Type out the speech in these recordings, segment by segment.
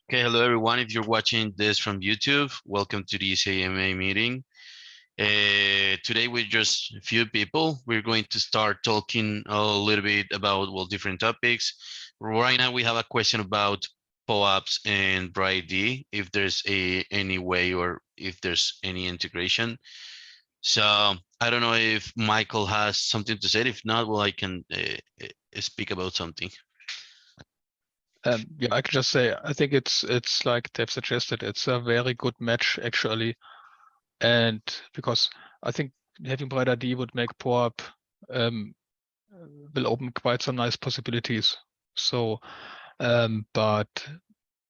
Okay, hello everyone. If you're watching this from YouTube, welcome to the CMA meeting. Today we're just a few people. We're going to start talking a little bit about, well, different topics. Right now we have a question about POAPs and BrightID, if there's any way or if there's any integration. So I don't know if Michael has something to say. If not, well, I can speak about something. Yeah, I can just say I think it's like they've suggested, it's a very good match actually, and because I think having BrightID would make POAP um, will open quite some nice possibilities. So, but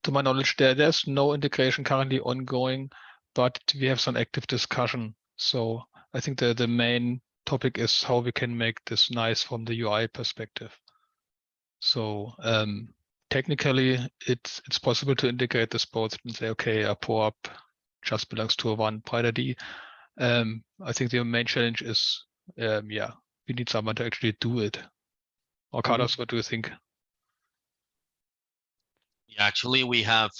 to my knowledge, there's no integration currently ongoing, but we have some active discussion. So I think the main topic is how we can make this nice from the UI perspective. So technically, it's possible to integrate this both and say, okay, a POAP just belongs to a one private ID. I think the main challenge is, yeah, we need someone to actually do it. Or Carlos, what do you think? Yeah, actually, we have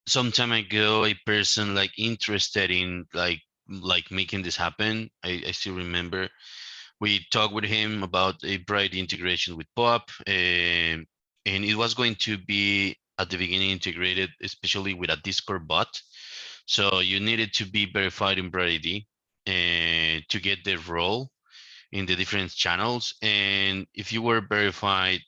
some time ago a person like interested in like making this happen. I still remember we talked with him about a bright integration with POP, and it was going to be at the beginning integrated, especially with a Discord bot. So you needed to be verified in BrightID to get the role in the different channels. And if you were verified,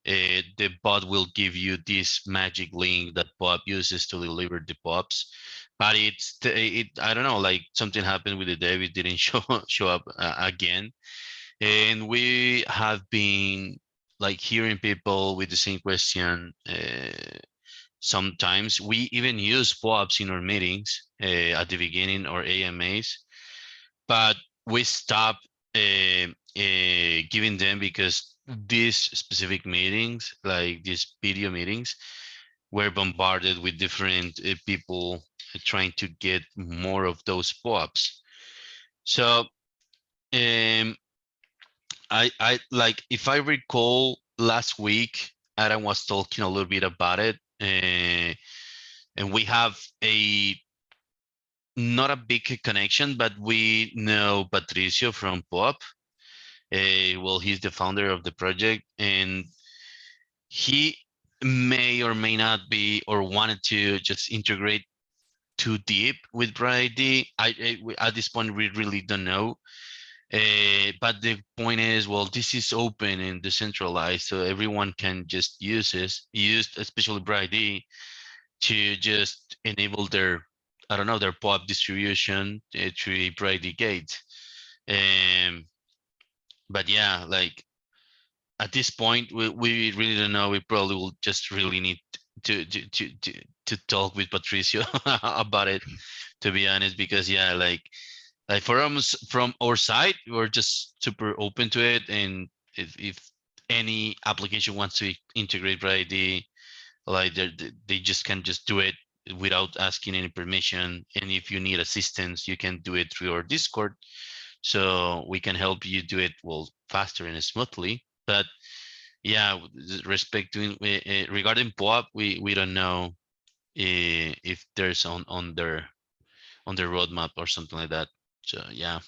the bot will give you this magic link that Bob uses to deliver the pops. But I don't know, like something happened with the dev, it didn't show up again. And we have been like hearing people with the same question. Sometimes we even use POAPs in our meetings at the beginning or AMAs, but we stop giving them because these specific meetings, like these video meetings, were bombarded with different people trying to get more of those POAPs. So um, I like, if I recall last week, Adam was talking a little bit about it, and we have a not a big connection, but we know Patricio from POAP. Well, he's the founder of the project, and he may or may not be or wanted to just integrate too deep with BrightID. At this point we really don't know. But the point is, well, this is open and decentralized, so everyone can just use especially BrightID to just enable their, I don't know, their POP distribution through BrightID gate. Um, but yeah, like at this point, we really don't know. We probably will just really need to talk with Patricio about it, to be honest, because yeah, like for us from our side, we're just super open to it, and if any application wants to integrate BrightID, like they just can just do it without asking any permission. And if you need assistance, you can do it through our Discord, so we can help you do it well faster and smoothly. But yeah, respect to regarding POAP, we don't know if there's on their roadmap or something like that. So yeah,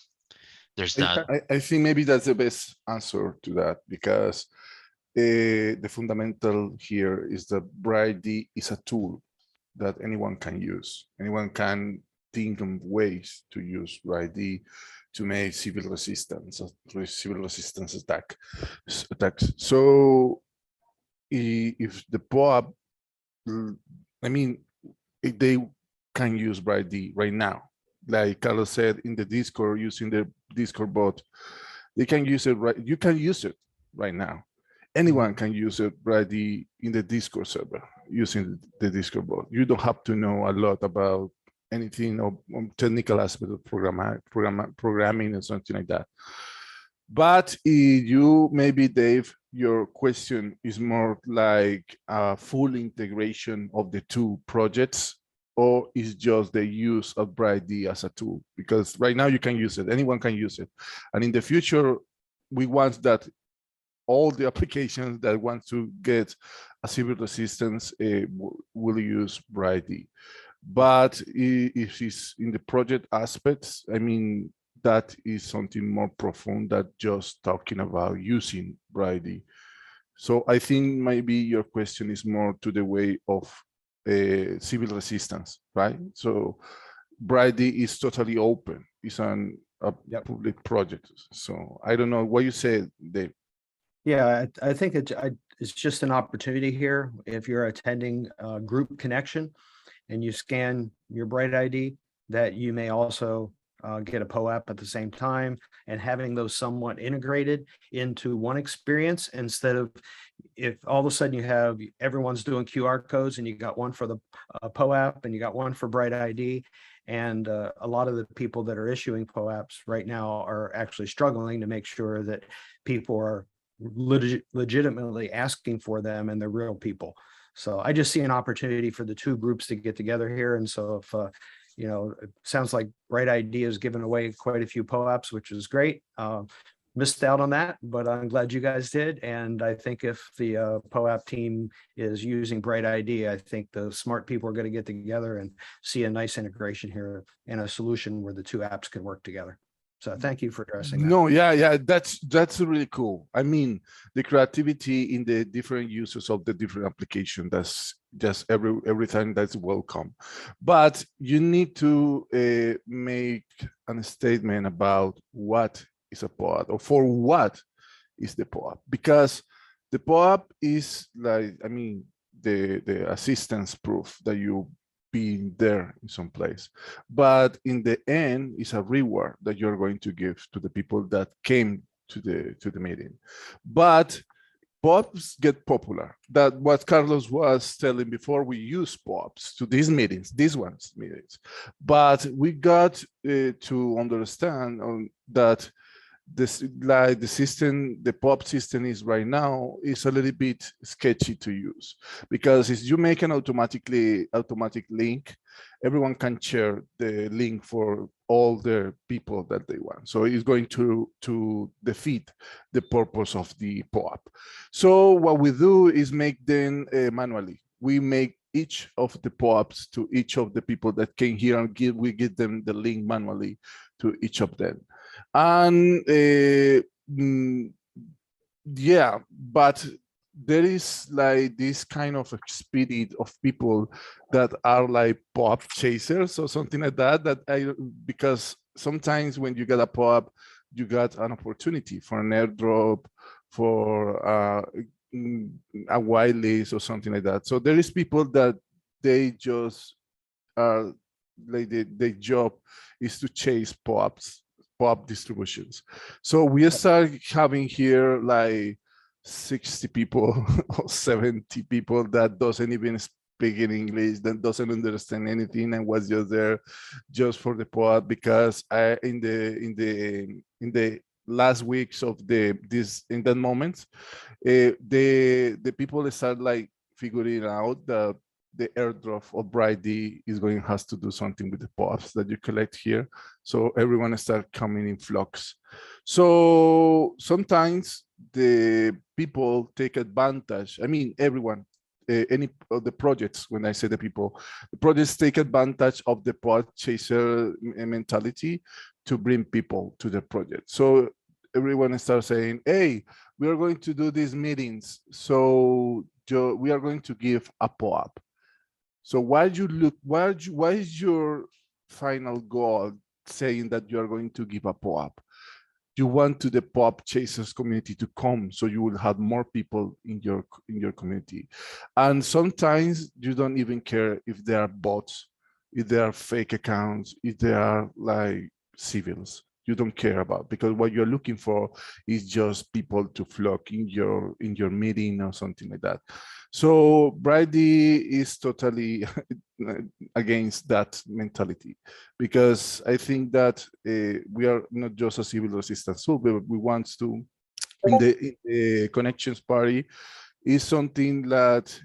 there's that. I think maybe that's the best answer to that, because the fundamental here is that BrightID is a tool that anyone can use. Anyone can think of ways to use BrightID to make civil resistance attacks. So if the POAP, I mean, if they can use BrightID right now, like Carlos said, in the Discord, using the Discord bot, they can use it right. You can use it right now. Anyone can use it BrightID in the Discord server using the Discord bot. You don't have to know a lot about anything or technical aspect of programming and something like that. But you, maybe Dave, your question is more like a full integration of the two projects, or is just the use of BrightID as a tool? Because right now you can use it, anyone can use it. And in the future, we want that all the applications that want to get a civil resistance will use BrightID. But if it's in the project aspects, I mean, that is something more profound than just talking about using BrightID. So I think maybe your question is more to the way of civil resistance, right? So BrightID is totally open. It's a public project. So I don't know what you said, Dave. Yeah, I think it's just an opportunity here. If you're attending a group connection and you scan your BrightID, that you may also get a POAP at the same time, and having those somewhat integrated into one experience, instead of if all of a sudden you have everyone's doing QR codes and you got one for the POAP and you got one for BrightID. And a lot of the people that are issuing POAPs right now are actually struggling to make sure that people are legitimately asking for them and they're real people. So I just see an opportunity for the two groups to get together here. And so if, you know, it sounds like BrightID has given away quite a few POAPs, which is great. Missed out on that, but I'm glad you guys did. And I think if the POAP team is using BrightID, I think the smart people are going to get together and see a nice integration here and a solution where the two apps can work together. So thank you for addressing that. No, yeah, that's really cool. I mean, the creativity in the different uses of the different application, that's just every time that's welcome. But you need to make a statement about what is a POAP, or for what is the POAP, because the POAP is like, I mean, the assistance proof that you being there in some place, but in the end it's a reward that you're going to give to the people that came to the meeting. But POAPs get popular. That what Carlos was telling before, we use POAPs to these meetings, but we got to understand that this, like the system, the POAP system is right now, is a little bit sketchy to use, because if you make an automatic link, everyone can share the link for all the people that they want. So it's going to defeat the purpose of the POAP. So what we do is make them manually. We make each of the POAPs to each of the people that came here, and we give them the link manually to each of them. And yeah, but there is like this kind of a spirit of people that are like POAP chasers or something like that, because sometimes when you get a POAP, you got an opportunity for an airdrop, for a whitelist or something like that. So there is people that they just are like their job is to chase POAPs, POAP distributions. So we start having here like 60 people or 70 people that doesn't even speak in English, that doesn't understand anything, and was just there just for the POAP, because in the last weeks of in that moment, the people start like figuring out that the airdrop of BrightID has to do something with the POAPs that you collect here. So everyone start coming in flocks. So sometimes the people take advantage. I mean, everyone, any of the projects, when I say the people, the projects take advantage of the POAP chaser mentality to bring people to the project. So everyone starts saying, hey, we are going to do these meetings. So we are going to give a POAP. So why is your final goal saying that you are going to give a POAP? You want the POAP chasers community to come, so you will have more people in your community. And sometimes you don't even care if they are bots, if they are fake accounts, if they are like civils. You don't care about, because what you're looking for is just people to flock in your meeting or something like that. So BrightID is totally against that mentality, because I think that we are not just a civil resistance tool, but we want to, in the connections party, is something that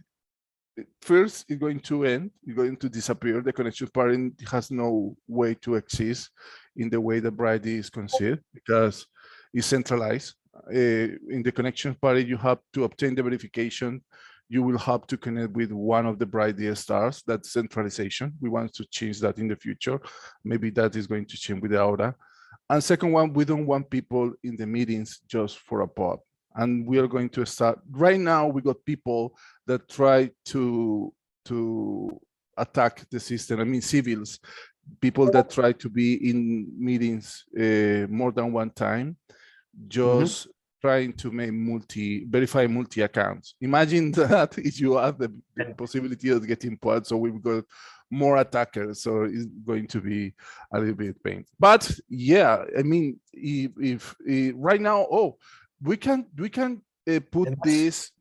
first is going to end, it's going to disappear. The connections party has no way to exist in the way that BrightID is conceived, because it's centralized. in the connection party, you have to obtain the verification. You will have to connect with one of the BrightID stars. That's centralization. We want to change that in the future. Maybe that is going to change with the Aura. And second one, we don't want people in the meetings just for a pop. And we are going to start right now. We got people that try to attack the system. I mean, civils, people that try to be in meetings more than one time, just trying to make verify multi accounts. Imagine that if you have the possibility of getting pods, so we've got more attackers, so it's going to be a little bit pain. But yeah, I mean, if right now, we can put this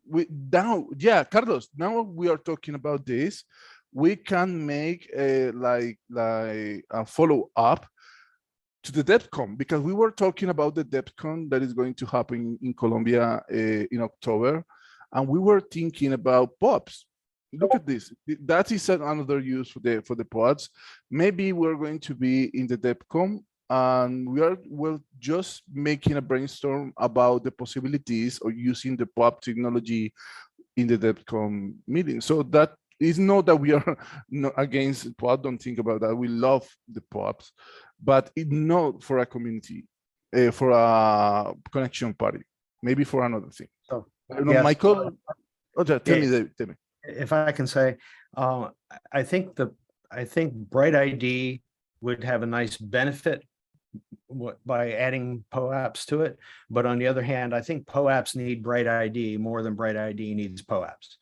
down. Yeah, Carlos, now we are talking about this. We can make like a follow up to the DevCon, because we were talking about the DevCon that is going to happen in Colombia in October, and we were thinking about pops. Look at this. That is another use for the pods. Maybe we're going to be in the DevCon, and we're just making a brainstorm about the possibilities of using the pop technology in the DevCon meeting. So that is not that we are not against POP. Don't think about that. We love the POPs, but not for a community, for a connection party, maybe for another thing. So, I don't know, yes. Michael. Tell me, David, tell me. If I can say, I think BrightID would have a nice benefit by adding POAPs to it. But on the other hand, I think POAPs need BrightID more than BrightID needs POAPs.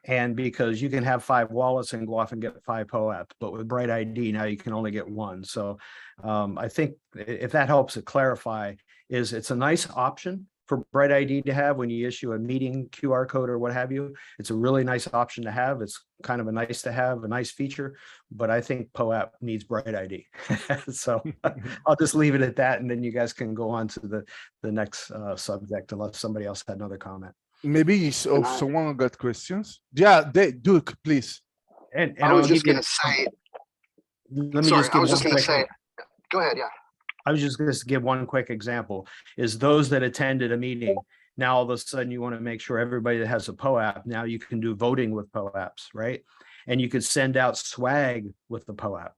And because you can have 5 wallets and go off and get 5 POAPs, but with BrightID now you can only get 1. So I think if that helps it clarify, it's a nice option for BrightID to have when you issue a meeting QR code or what have you. It's a really nice option to have. It's kind of a nice to have, a nice feature, but I think POAP needs BrightID. So I'll just leave it at that, and then you guys can go on to the next subject unless somebody else had another comment. Maybe someone got questions. Yeah, Duke, please. And I was just going to say. Sorry, I was just going to say. Go ahead. Yeah. I was just going to give one quick example. Is those that attended a meeting, now all of a sudden you want to make sure everybody that has a POAP, now you can do voting with POAPs, right? And you could send out swag with the POAP,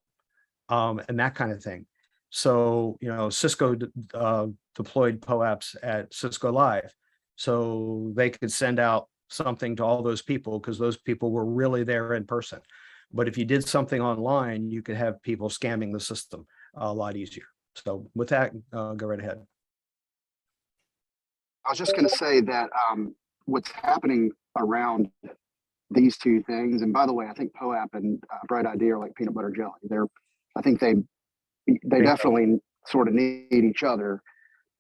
and that kind of thing. So, Cisco deployed POAPs at Cisco Live. So they could send out something to all those people because those people were really there in person. But if you did something online, you could have people scamming the system a lot easier. So with that, go right ahead. I was just going to say that what's happening around these two things, and by the way, I think POAP and BrightID are like peanut butter jelly. I think they definitely sort of need each other.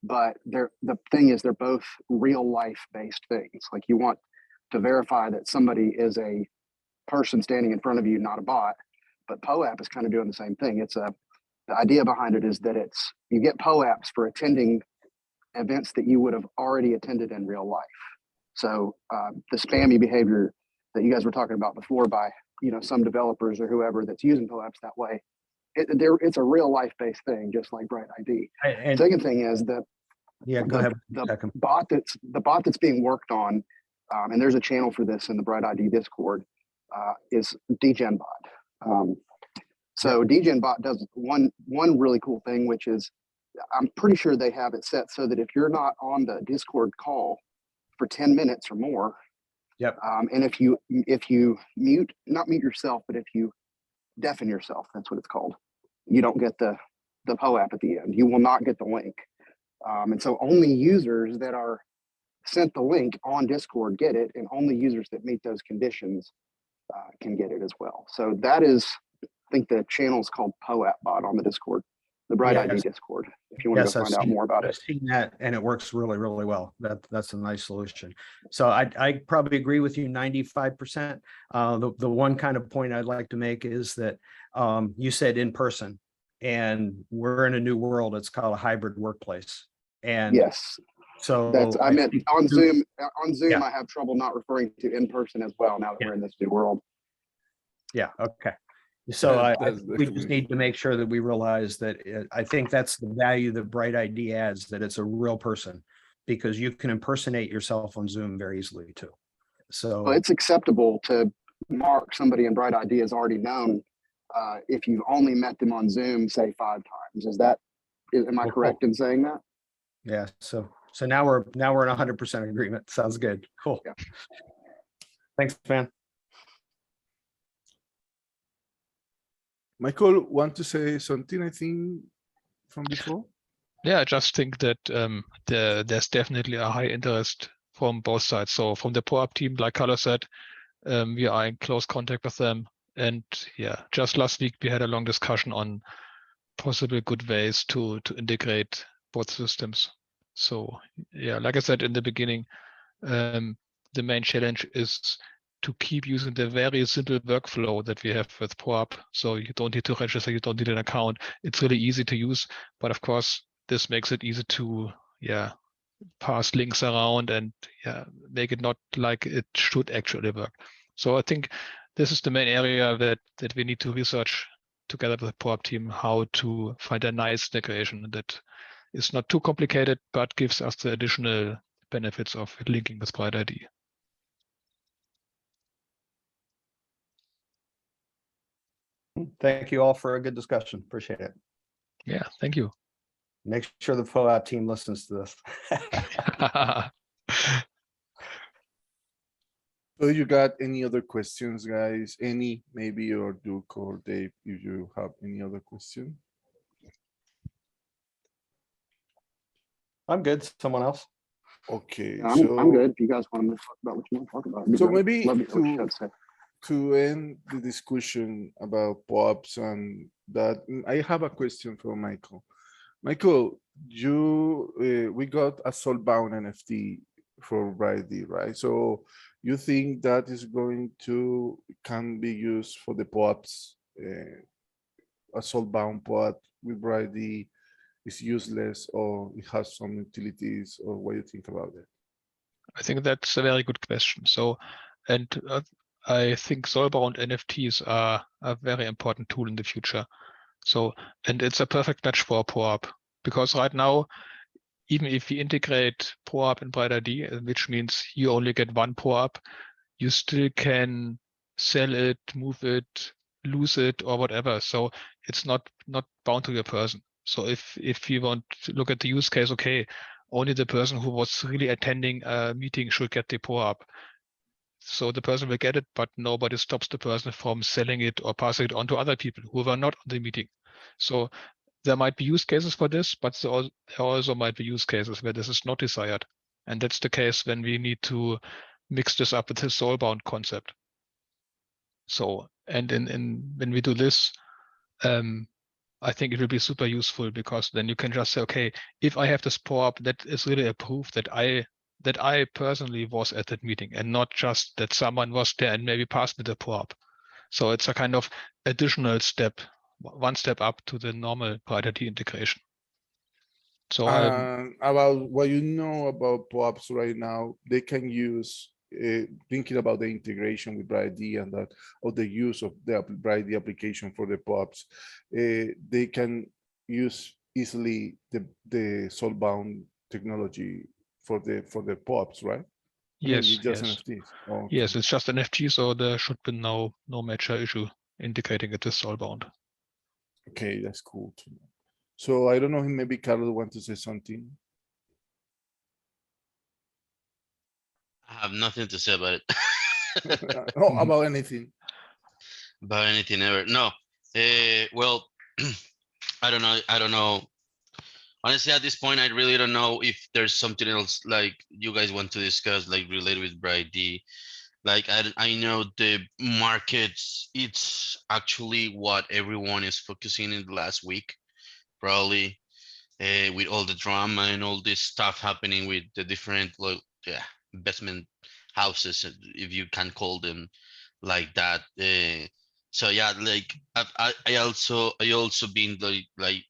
But the thing is, they're both real life based things. Like you want to verify that somebody is a person standing in front of you, not a bot. But POAP is kind of doing the same thing. The idea behind it is that you get POAPs for attending events that you would have already attended in real life. So the spammy behavior that you guys were talking about before by some developers or whoever that's using POAPs that way, it's a real life based thing, just like BrightID. And second thing is that go ahead. The bot that's being worked on, and there's a channel for this in the BrightID Discord, is DGenBot. So DGenBot does one really cool thing, which is I'm pretty sure they have it set so that if you're not on the Discord call for 10 minutes or more, and if you not mute yourself, but if you deafen yourself, that's what it's called, you don't get the POAP at the end. You will not get the link. And so only users that are sent the link on Discord get it, and only users that meet those conditions can get it as well. So that is, I think the channel is called POAP Bot on the Discord, the BrightID Discord, if you want to go find out more about it. I've seen that, and it works really, really well. That's a nice solution. So I probably agree with you 95%. The one kind of point I'd like to make is that you said in person, and we're in a new world. It's called a hybrid workplace. And yes, so I meant on Zoom. On Zoom, I have trouble not referring to in person as well now that we're in this new world. Yeah. Okay. So we just need to make sure that we realize that I think that's the value that BrightID adds, that it's a real person because you can impersonate yourself on Zoom very easily too. So Well, it's acceptable to mark somebody in BrightID as already known if you've only met them on Zoom, say 5 times. Am I Well, correct cool. in saying that? yeah, so now we're in 100% agreement. Sounds good. Cool. Yeah. Thanks, man. Michael, want to say something, I think, from before? Yeah, I just think that there's definitely a high interest from both sides. So from the POAP team, like Carlos said, we are in close contact with them. And yeah, just last week we had a long discussion on possible good ways to integrate both systems. So yeah, like I said in the beginning, the main challenge is to keep using the very simple workflow that we have with POAP. So you don't need to register, you don't need an account. It's really easy to use, but of course, this makes it easy to pass links around and make it not like it should actually work. So I think this is the main area that we need to research together with the POAP team, how to find a nice integration that is not too complicated, but gives us the additional benefits of linking with BrightID. Thank you all for a good discussion. Appreciate it. Yeah, thank you. Make sure the POAP team listens to this. So you got any other questions, guys? Any, maybe, or Duke or Dave, if you have any other question? I'm good. Someone else? Okay, I'm so good. If you guys want to talk about what you want to talk about. it'd be so great. maybe Love to hear what you have to say. to end the discussion about POAPs and that, I have a question for Michael. Michael, we got a soulbound NFT for BrightID, right? So you think that is going to can be used for the POAPs? A soulbound POAP with BrightID is useless, or it has some utilities, or what do you think about it? I think that's a very good question. So, and I think soulbound NFTs are a very important tool in the future. So, and it's a perfect match for POAP because right now, even if we integrate POAP and BrightID, which means you only get one POAP, you still can sell it, move it, lose it, or whatever. So it's not bound to your person. So if you want to look at the use case, okay, only the person who was really attending a meeting should get the POAP. So the person will get it, but nobody stops the person from selling it or passing it on to other people who were not on the meeting. So there might be use cases for this, but there also might be use cases where this is not desired. And that's the case when we need to mix this up with the soulbound concept. So, and when we do this, I think it will be super useful because then you can just say, okay, if I have this POAP, that is really a proof that I personally was at that meeting and not just that someone was there and maybe passed me the POAP. So it's a kind of additional step, one step up to the normal BrightID integration. So About what you know about POAPs right now, they can use, thinking about the integration with BrightID and that, or the use of the BrightID application for the POAPs, they can use easily the soulbound technology for the POAPs, right? I mean, yes, it's just yes, NFTs. Oh, yes, okay. it's just NFT, so there should be no major issue integrating it with soulbound. Okay, that's cool to know. So I don't know, maybe Carlos want to say something. I have nothing to say about it. No, about anything. About anything ever. No. Well, I don't know. I don't know. Honestly, at this point, I really don't know if there's something else like you guys want to discuss, like related with BrightID. Like I know the markets, it's actually what everyone is focusing in the last week, probably, with all the drama and all this stuff happening with the different investment houses, if you can call them like that. So yeah, like I also been like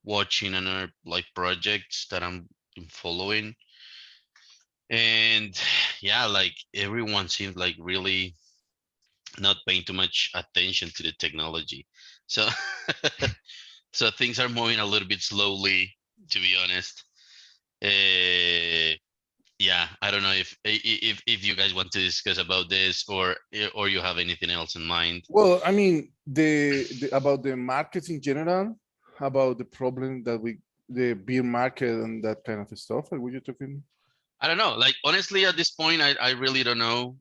watching another like projects that I'm following, and yeah, like everyone seems like really not paying too much attention to the technology. So so things are moving a little bit slowly, to be honest. Yeah, I don't know if you guys want to discuss about this or you have anything else in mind. Well, I mean, the about the markets in general, about the problem that the beer market and that kind of stuff. Like, were you talking? I don't know. Like honestly, at this point, I really don't know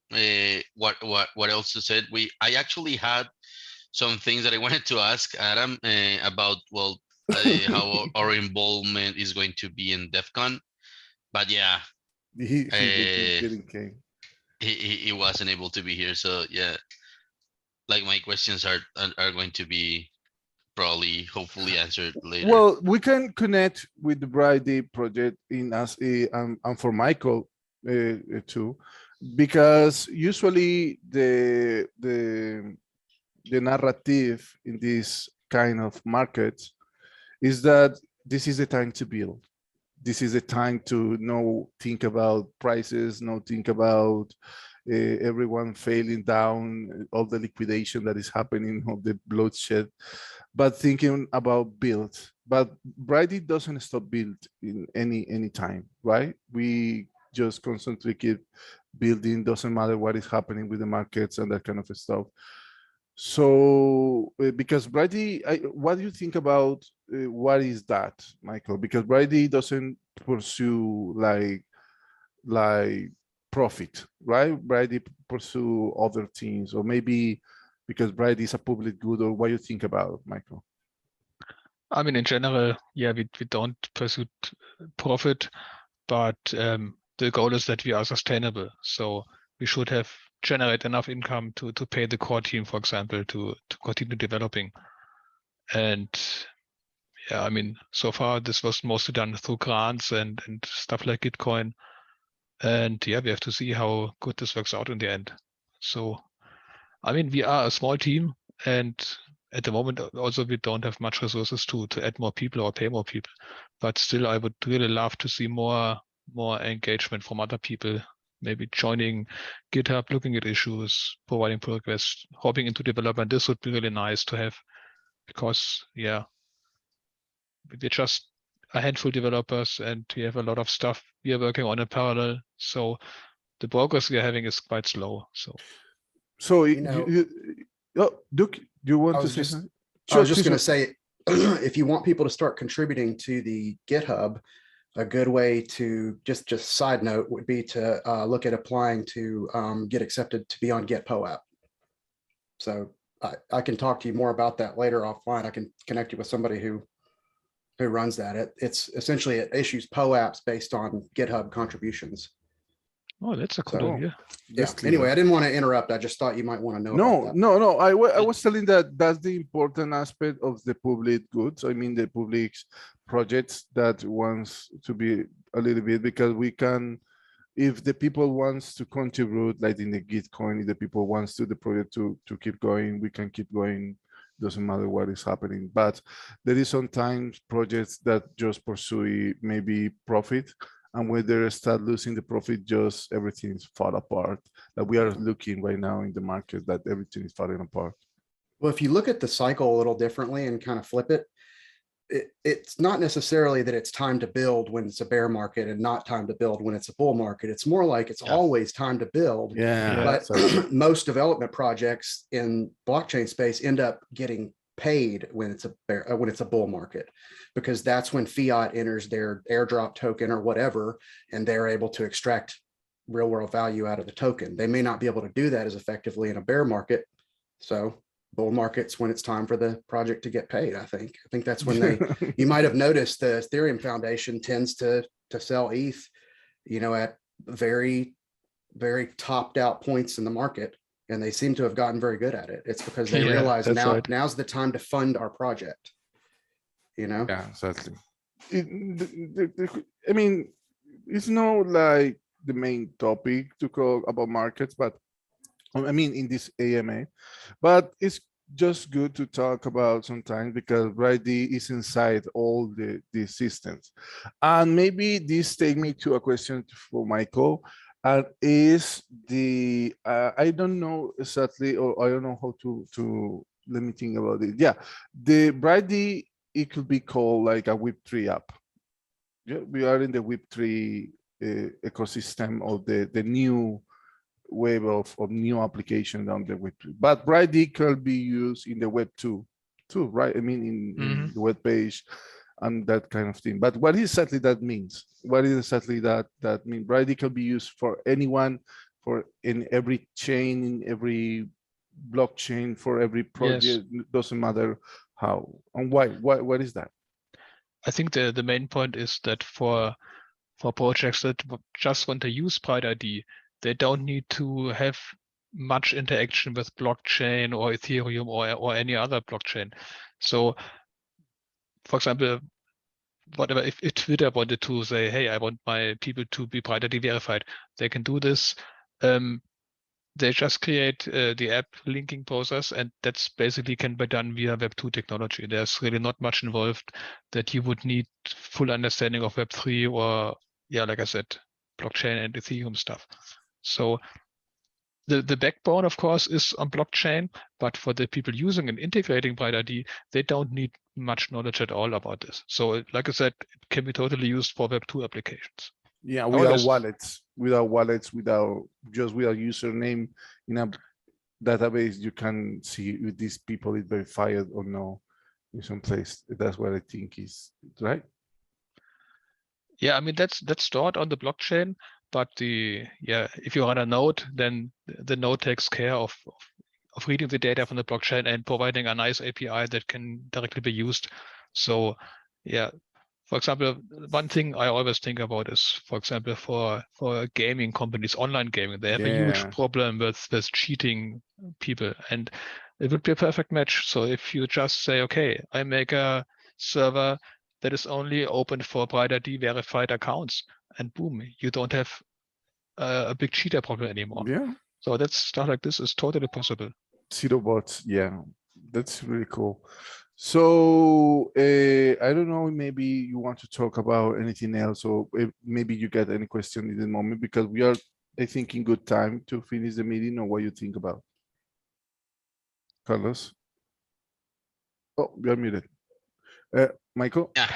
what else to say. I actually had some things that I wanted to ask Adam about. Well, how our involvement is going to be in DEF CON, but yeah, He uh, didn't came. he wasn't able to be here. So yeah, like my questions are going to be probably hopefully answered later. Well, we can connect with the BrightID project in as a and for Michael too, because usually the narrative in this kind of markets is that this is the time to build. This is the time to think about prices, think about everyone failing down, all the liquidation that is happening, all the bloodshed, but thinking about build. But BrightID doesn't stop build in any time, right? We just constantly keep building. Doesn't matter what is happening with the markets and that kind of stuff. So, because BrightID, what do you think about what is that, Michael? Because BrightID doesn't pursue like profit, right? BrightID pursue other things, or maybe because BrightID is a public good, or what do you think about, Michael? I mean, in general, yeah, we don't pursue profit, but the goal is that we are sustainable. So we should have generate enough income to pay the core team, for example, to continue developing. And yeah, I mean, so far this was mostly done through grants and stuff like Gitcoin. And yeah, we have to see how good this works out in the end. So, I mean, we are a small team, and at the moment also we don't have much resources to add more people or pay more people. But still, I would really love to see more engagement from other people, maybe joining GitHub, looking at issues, providing pull requests, hopping into development. This would be really nice to have, because yeah, we're just a handful of developers and we have a lot of stuff we are working on in parallel. So the progress we are having is quite slow. So You know, Duke, do you want I to was say just something? I Sure, was just please. going to say, if you want people to start contributing to the GitHub, a good way to just side note would be to look at applying to get accepted to be on GitPoApp. So I can talk to you more about that later offline. I can connect you with somebody who runs that. It's essentially it issues POAPs based on GitHub contributions. Oh, that's a cool So, idea. yeah. That's clever. Anyway, I didn't want to interrupt. I just thought you might want to know about that. No. I was telling that that's the important aspect of the public goods. I mean, the public projects that wants to be a little bit, because we can, if the people wants to contribute, like in the Gitcoin, if the people wants to the project to keep going, we can keep going. Doesn't matter what is happening. But there is sometimes projects that just pursue maybe profit, and when they start losing the profit, just everything is fall apart. That we are looking right now in the market, that everything is falling apart. Well, if you look at the cycle a little differently and kind of flip it, it's not necessarily that it's time to build when it's a bear market and not time to build when it's a bull market. It's more like it's always time to build. Yeah, But exactly. most development projects in blockchain space end up getting paid when it's a bull market, because that's when fiat enters their airdrop token or whatever, and they're able to extract real world value out of the token. They may not be able to do that as effectively in a bear market. So bull markets when it's time for the project to get paid. I think that's when you might have noticed the Ethereum Foundation tends to sell ETH, at very, very topped out points in the market. And they seem to have gotten very good at it. It's because they realize now's the time to fund our project. Yeah, exactly. I mean, it's not like the main topic to talk about markets, but I mean, in this AMA, but it's just good to talk about sometimes, because BrightID is inside all these systems. And maybe this take me to a question for Michael. Is the, I don't know exactly, or I don't know how to let me think about it. Yeah, the BrightID, it could be called like a Web3 app. Yeah, we are in the Web3 ecosystem of the new wave of new applications on the Web3. But BrightID can be used in the Web2 too, right? I mean, in the web page and that kind of thing. But what exactly that means? What is exactly that mean? BrightID can be used for anyone, for in every chain, in every blockchain, for every project. Yes. Doesn't matter how and why. What is that? I think the main point is that for projects that just want to use BrightID, they don't need to have much interaction with blockchain or Ethereum or any other blockchain. So, for example, whatever, if Twitter wanted to say, hey, I want my people to be BrightID verified, they can do this. They just create the app linking process, and that's basically can be done via Web2 technology. There's really not much involved that you would need full understanding of Web3 or, yeah, like I said, blockchain and Ethereum stuff. So the backbone, of course, is on blockchain, but for the people using and integrating BrightID, they don't need much knowledge at all about this. So like I said, it can be totally used for Web2 applications. Yeah, Or without less. wallets, without username in a database, you can see if these people is verified or no in some place. That's what I think is right. Yeah, I mean that's stored on the blockchain, but if you run a node, then the node takes care of reading the data from the blockchain and providing a nice API that can directly be used. So yeah, for example, one thing I always think about is, for example, for gaming companies, online gaming, they have a huge problem with cheating people, and it would be a perfect match. So if you just say, okay, I make a server that is only open for BrightID verified accounts, and boom, you don't have a big cheater problem anymore. Yeah, So that's stuff like this is totally possible. zero bots. Yeah, that's really cool. So I don't know, maybe you want to talk about anything else, or maybe you get any question in the moment, because we are, I think, in good time to finish the meeting, or what you think about, Carlos? Oh, you're muted. Michael? Yeah,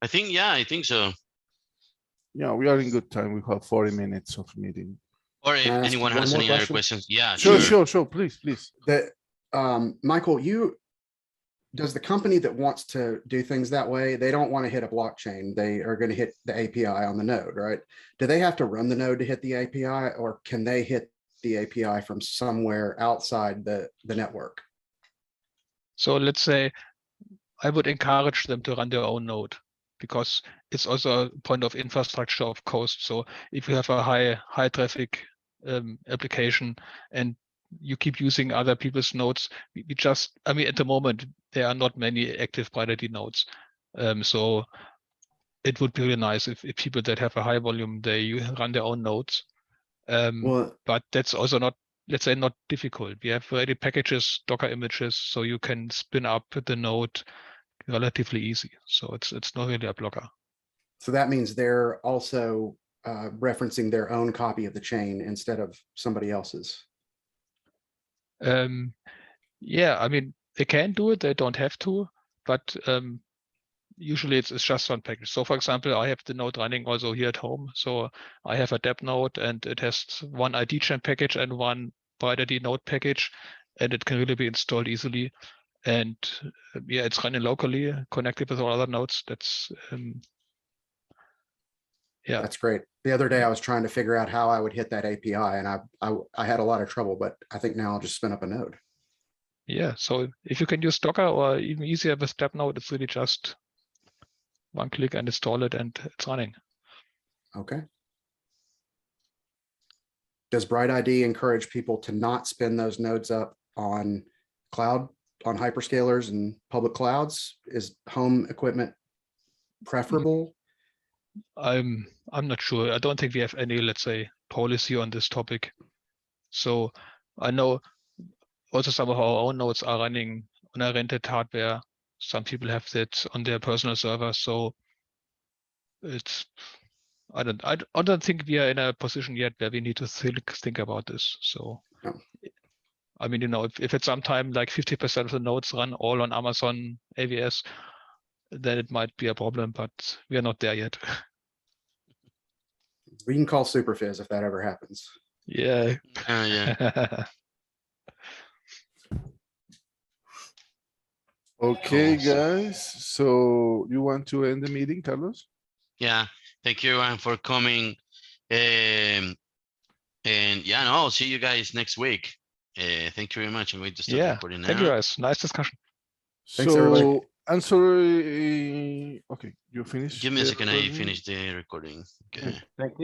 I think so. Yeah, we are in good time. We have 40 minutes of meeting. Or if Can I ask anyone one has more any other question? questions, yeah, Sure, please. Michael, does the company that wants to do things that way, they don't want to hit a blockchain. They are going to hit the API on the node, right? Do they have to run the node to hit the API, or can they hit the API from somewhere outside the network? So let's say I would encourage them to run their own node, because it's also a point of infrastructure of cost. So if you have a high traffic application and you keep using other people's nodes, I mean, at the moment, there are not many active BrightID nodes. So it would be really nice if people that have a high volume, they run their own nodes. But that's also not, let's say, not difficult. We have already packages, Docker images, so you can spin up the node relatively easy. So it's not really a blocker. So that means they're also referencing their own copy of the chain instead of somebody else's. Yeah, I mean, they can do it, they don't have to, but usually it's just one package. So for example, I have the node running also here at home. So I have a dep node, and it has one IDGen package and one BrightID node package, and it can really be installed easily. And yeah, it's running locally, connected with all other nodes. That's yeah, that's great. The other day I was trying to figure out how I would hit that API, and I had a lot of trouble, but I think now I'll just spin up a node. Yeah, so if you can use Docker, or even easier with dep node, it's really just one click and install it, and it's running. Okay. Does BrightID encourage people to not spin those nodes up on cloud, on hyperscalers and public clouds? Is home equipment preferable? I'm not sure. I don't think we have any, let's say, policy on this topic. So I know also some of our own nodes are running on a rented hardware. Some people have that on their personal server. So it's, I don't think we are in a position yet where we need to think about this. So No. I mean, if at some time like 50% of the nodes run all on Amazon AWS, then it might be a problem, but we are not there yet. We can call Superfizz if that ever happens. Yeah. Yeah. Okay, Awesome. guys. So you want to end the meeting, Carlos? Yeah. Thank you everyone for coming. And yeah, no, I'll see you guys next week. Thank you very much. I'm going to start Yeah. recording Thank you, now. guys. Nice discussion. Thanks, everybody. So I'm sorry. Okay, you finished. Give me a the second. I recording? finish the recording. Okay. Thank you.